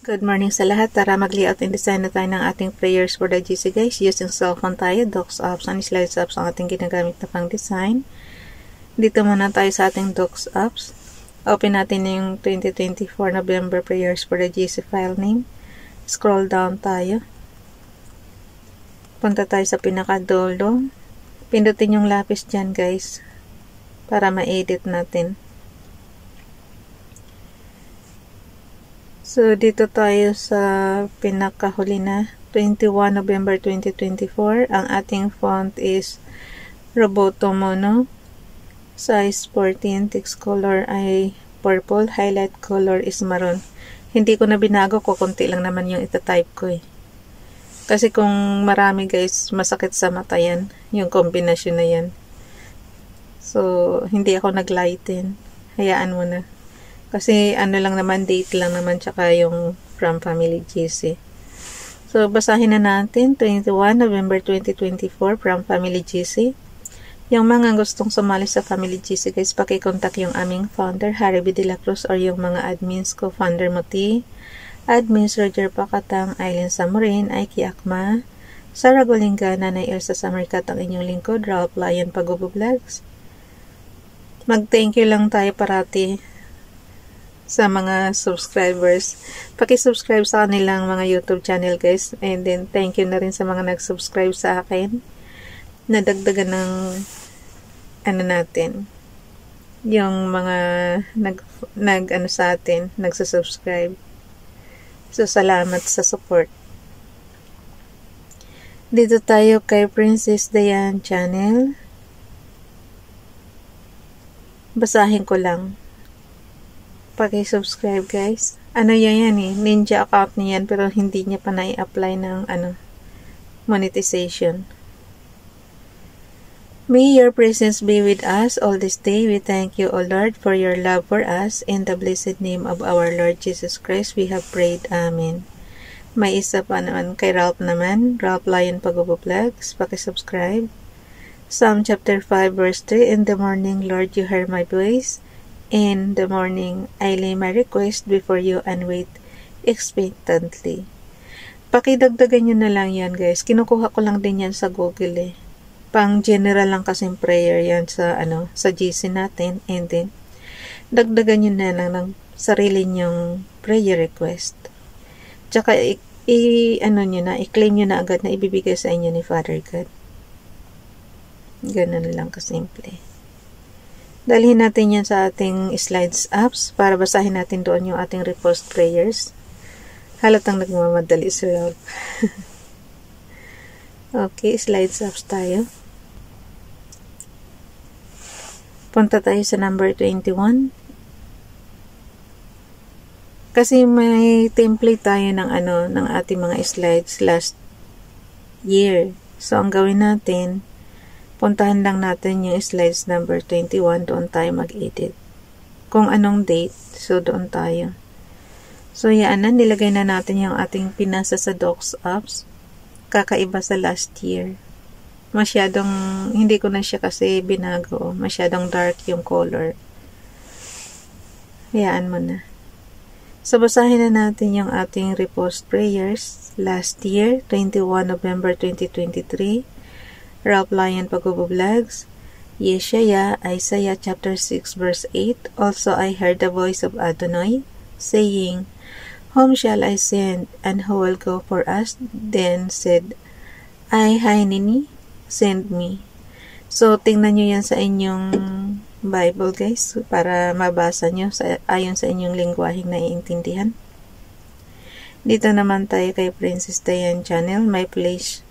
Good morning sa lahat. Tara mag-layout and design na tayo ng ating prayers for the GC guys. Using cellphone tayo, docs apps and slides apps ang ating ginagamit na pang design. Dito muna tayo sa ating docs apps. Open natin yung 2024 November prayers for the GC file name. Scroll down tayo. Punta tayo sa pinakadulo. Pindutin yung lapis dyan guys para ma-edit natin. So, dito tayo sa pinakahuli na 21 November 2024. Ang ating font is Roboto Mono. Size 14. Text color ay purple. Highlight color is maroon. Hindi ko na binago ko. Kunti lang naman yung itatype ko eh. Kasi kung marami guys, masakit sa mata yan. Yung kombinasyon na yan. So, hindi ako nag-lighten. Hayaan mo na. Kasi ano lang naman, date lang naman, tsaka yung from Family GC. So, basahin na natin, 21 November 2024 from Family GC. Yung mga gustong sumali sa Family GC guys, pakikontak yung aming founder, Harry B. De La Cruz, or yung mga admins ko, founder Muti, admins Roger Pacatang, Aileen Samurin, Aiki Akma, Sarah Golinga, Nanay Elsa Samarkat, ang inyong lingkod, Ralph Lion Pagubo Vlogs. Mag-thank you lang tayo parati sa mga subscribers. Paki-subscribe sa kanilang mga YouTube channel guys. And then thank you na rin sa mga nag-subscribe sa akin. Nadagdagan ng ano natin. Yung mga nag sa atin, nagsusubscribe. So salamat sa support. Dito tayo kay Princess Diane channel. Basahin ko lang. Paki-subscribe guys. Ano yan eh, ninja account niyan pero hindi niya pa na-i-apply ng monetization. May your presence be with us all this day. We thank you, O Lord, for your love for us. In the blessed name of our Lord Jesus Christ, we have prayed. Amen. May isa pa naman kay Ralph naman. Ralph Lion Pagubo Vlogs. Paki-subscribe. Psalm chapter 5 verse 3. In the morning, Lord, you heard my voice. In the morning, I lay my request before you and wait expectantly. Pakidagdagan nyo na lang yan guys. Kinukuha ko lang din yan sa Google eh. Pang general lang kasing prayer yan sa sa GC natin. And then, dagdagan nyo na lang ng sarili nyong prayer request. Tsaka, i-claim nyo na agad na ibibigay sa inyo ni Father God. Ganun lang kasimple. Dalhin natin yan sa ating slides apps para basahin natin doon yung ating repost prayers. Halatang nagmamadali si Ralph. Okay, slides apps tayo. Punta tayo sa number 21. Kasi may template tayo ng ng ating mga slides last year. So, ang gawin natin, puntahan lang natin yung slides number 21, doon tayo mag-edit. Kung anong date, so doon tayo. So yan na, nilagay na natin yung ating pinasa sa docs apps. Kakaiba sa last year. Masyadong, hindi ko na siya kasi binago. Masyadong dark yung color. Hayaan mo na. So basahin na natin yung ating repost prayers last year, 21 November 2023. Ralph Lion Pagubo Vlogs, Yeshaya, Isaiah chapter 6 verse 8. Also I heard the voice of Adonai, saying, Whom shall I send, and who will go for us? Then said I, Hineni, send me. So, tingnan nyo yan sa inyong Bible guys, para mabasa nyo ayon sa inyong lingwaheng naiintindihan. Dito naman tayo kay Princess Diane channel, my place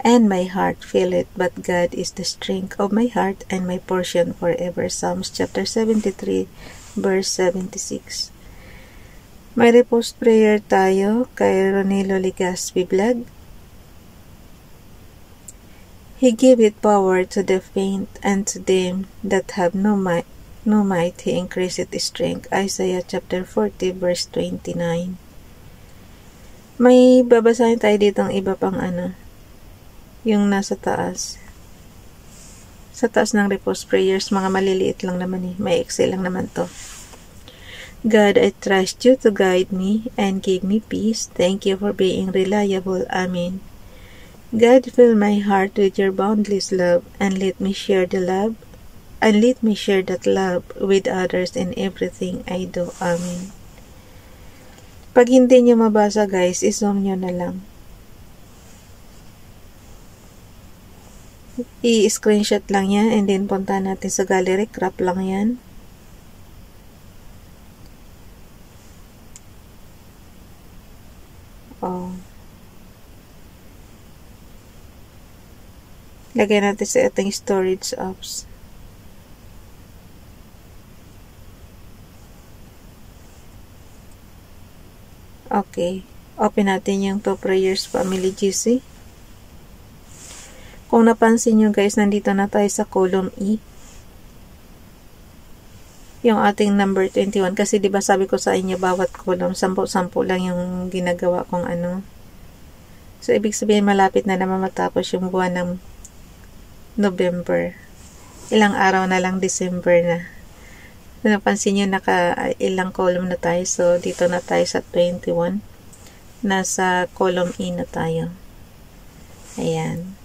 and my heart feel it, but God is the strength of my heart and my portion forever. Psalms chapter 73 verse 76. May repost prayer tayo kay Ronilo Ligaspi Vlog. He giveth power to the faint, and to them that have no might he increaseth strength. Isaiah chapter 40 verse 29. May babasahin tayo dito ang iba pang yung nasa taas. Sa taas ng repost prayers, mga maliliit lang naman eh. May Excel lang naman to. God, I trust you to guide me and give me peace. Thank you for being reliable. Amen. God, fill my heart with your boundless love and let me share that love with others in everything I do. Amen. Pag hindi nyo mabasa guys, i-zoom nyo na lang. I-screenshot lang yan and then punta natin sa gallery, crop lang yan. Lagay natin sa ating storage apps. Okay. Open natin yung Two Prayers Family GC. Kung napansin nyo guys, nandito na tayo sa column E. Yung ating number 21. Kasi diba sabi ko sa inyo, bawat column, 10 lang yung ginagawa kong ano. So, ibig sabihin, malapit na naman matapos yung buwan ng November. Ilang araw na lang December na. Napansin nyo, ilang column na tayo. So, dito na tayo sa 21. Nasa column E na tayo. Ayan.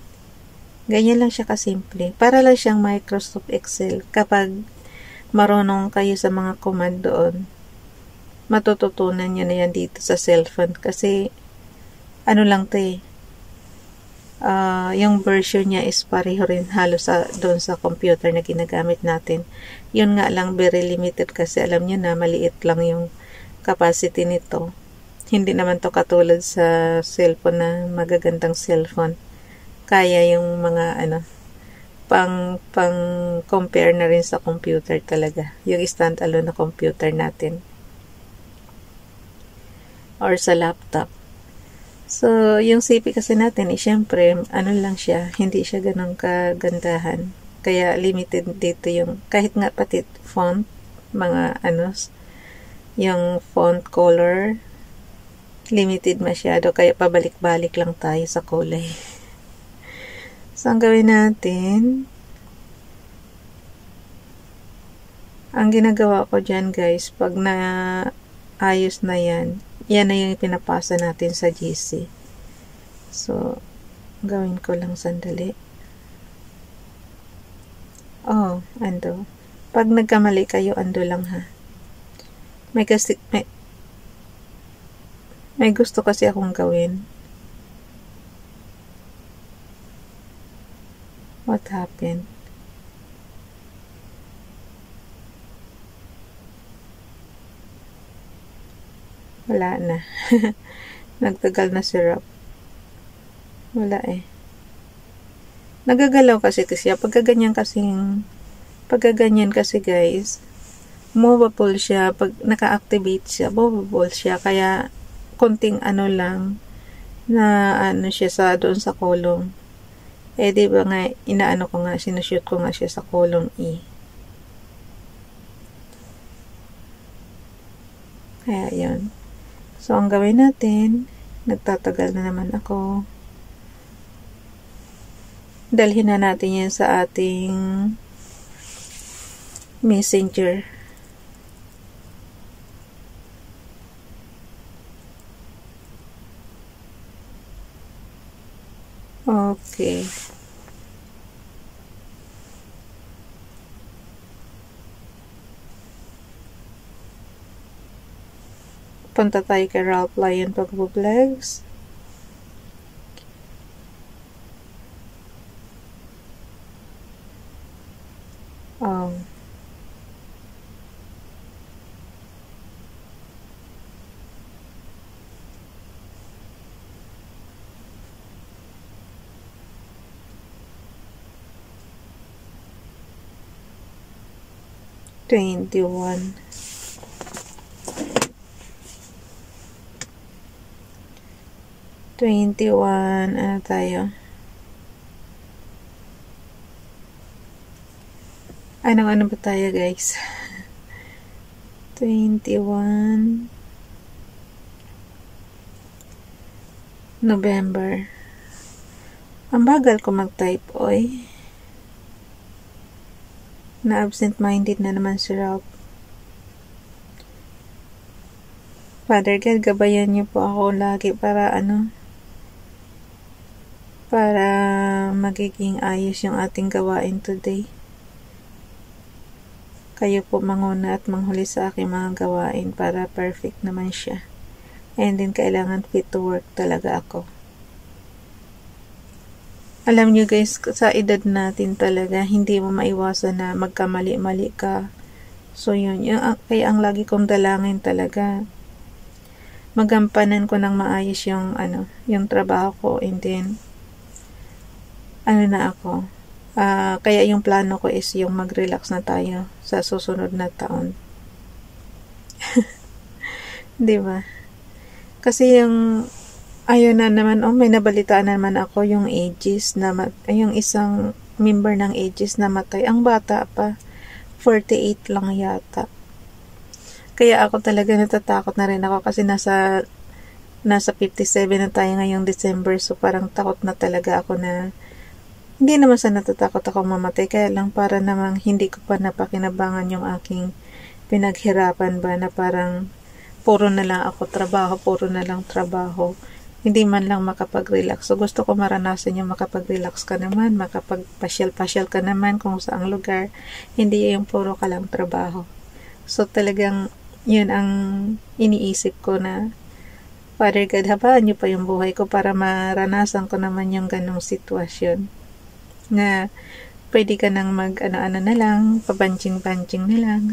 Ganyan lang siya kasimple. Para lang siyang Microsoft Excel. Kapag marunong kayo sa mga command doon, matututunan nyo na yan dito sa cellphone. Kasi, ano lang to eh. Yung version niya is pareho rin halos doon sa computer na ginagamit natin. Yun nga lang very limited kasi alam niyo na maliit lang yung capacity nito. Hindi naman to katulad sa cellphone na magagandang cellphone. Kaya yung mga pang compare na rin sa computer talaga. Yung stand-alone na computer natin. Or sa laptop. So, yung CP kasi natin, syempre, lang siya, hindi siya ganun kagandahan. Kaya, limited dito yung, kahit nga pati font, mga yung font color, limited masyado, kaya pabalik-balik lang tayo sa kulay. So, ang gawin natin, ang ginagawa ko dyan guys, pag ayos na yan na yung pinapasa natin sa GC. So, gawin ko lang sandali. Ando. Pag nagkamali kayo, ando lang ha. May gusto kasi akong gawin. What happened? Wala na. Nagtagal na si Rob. Wala eh. Nagagalaw kasi siya. Pagkaganyan kasi guys, movable siya. Pag naka-activate siya, movable siya. Kaya, konting lang, na siya doon sa column. Diba nga, sinushoot ko nga siya sa column E. Kaya, yun. So, ang gawin natin, nagtatagal na naman ako. Dalhin na natin yan sa ating Messenger. Okay. Punta tayo kay Ralph Lion Pagbo-Vlogs. $21. Ano tayo? Ano ba tayo guys? 21 November. Ang bagal ko mag-type, oy. Na absent-minded na naman si Ralph. Father God, gabayan niyo po ako lagi para para magiging ayos yung ating gawain today. Kayo po manguna at manghuli sa aking mga gawain para perfect naman siya. And then, kailangan fit to work talaga ako. Alam nyo guys, sa edad natin talaga, hindi mo maiwasan na magkamali-mali ka. So, yun. Kaya ang lagi kong dalangin talaga, magampanan ko ng maayos yung, yung trabaho ko. And then, kaya yung plano ko is yung mag-relax na tayo sa susunod na taon. Diba? Kasi yung ayun na naman, may nabalitaan naman ako yung Aegis yung isang member ng Aegis na matay. Ang bata pa, 48 lang yata. Kaya ako talaga natatakot na rin ako kasi nasa 57 na tayo ngayong December, so parang takot na talaga ako na hindi naman sa natatakot ako mamatay, kaya lang para namang hindi ko pa napakinabangan yung aking pinaghirapan ba na parang puro na lang ako trabaho, puro na lang trabaho. Hindi man lang makapag-relax. So gusto ko maranasan yung makapag-relax ka naman, makapag-pasyal-pasyal ka naman kung saang lugar. Hindi yung puro ka lang trabaho. So talagang yun ang iniisip ko na, Father God, habaan niyo pa yung buhay ko para maranasan ko naman yung ganong sitwasyon. Na pwede ka nang mag-ano na lang, pabanching-banching na lang.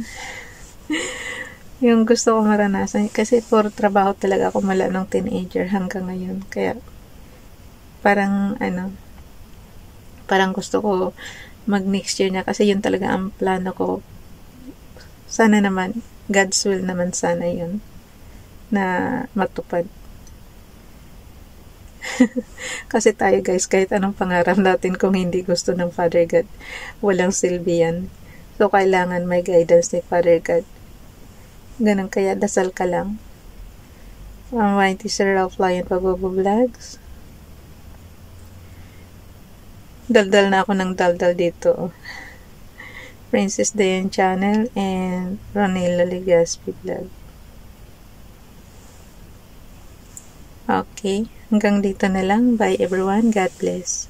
Yung gusto ko maranasan, kasi for trabaho talaga ako mula nung teenager hanggang ngayon. Kaya parang gusto ko mag next year na, kasi yun talaga ang plano ko. Sana naman, God's will naman sana yun na matupad. Kasi tayo guys, kahit anong pangarap natin, kung hindi gusto ng Father God, walang silbi yan. So kailangan may guidance ni Father God. Ganun, kaya dasal ka lang. Almighty Sir Ralph Lion Pagbo-Vlogs. Daldal na ako ng daldal dito. Princess Dayan Channel and Ronelo Legaspi Vlog. Okay, hanggang dito na lang. Bye everyone. God bless.